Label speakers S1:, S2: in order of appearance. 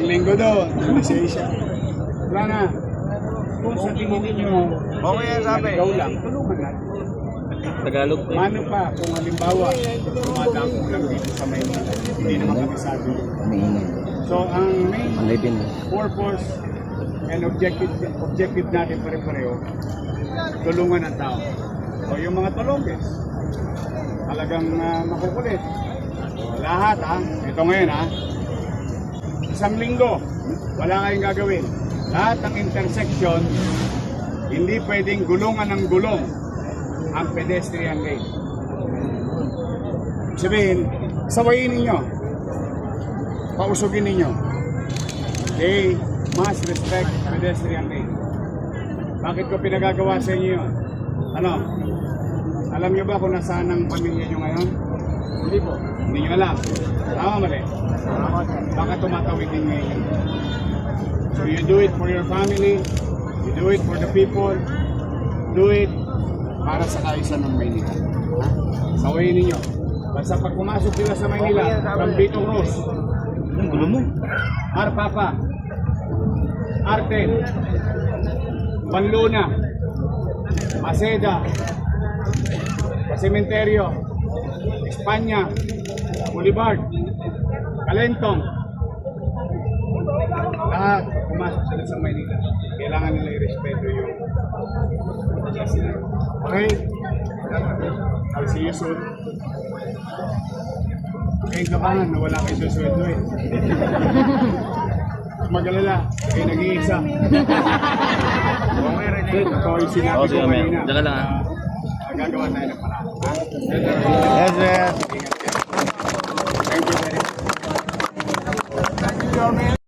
S1: linggo doon, lisensya. Wala na. Kung sa tingin ninyo,
S2: Okay yan sabi.
S1: ikaw lang, tulungan natin.
S3: Tagalog.
S1: Paano pa kung halimbawa, tumatapos lang dito sa Maynila, hindi naman kami sabi. So, ang main purpose and objective natin pare-pareho, tulungan ang tao. So, yung mga tulongges, talagang makukulit. So, lahat ito ngayon isang linggo, wala kayong gagawin. Lahat ng intersection, hindi pwedeng gulungan ng gulong ang pedestrian lane. Sabihin, sawayin ninyo, pausugin ninyo. They must respect pedestrian lane. Bakit ko pinagagawa sa inyo yun? Ano? Alam nyo ba kung nasaan ang pamilya nyo ngayon? Hindi po. Hindi nyo alam. Tama mali. Baka tumatawid din ngayon. So you do it for your family, you do it for the people, do it para sa kaayusan ng Maynila. Sawayin ninyo. Basta pag pumasok sila sa Maynila, from Bito Cruz, Arpapa, Arten, Banluna, Maceda, Cementerio, Espanya, Boulevard, Calentong, lahat pumasok sila sa Maynila. Kailangan nila i-respeto yung okay? I'll see you soon. Kayong kabangan na wala kayo susweldo eh. Mag-alala, kayo nag-iisa. Ito yung sinabi ko kanina.
S3: Diyan ka lang
S1: Gagawa tayo ng paraan.
S2: Yes, sir.
S1: Thank you very much.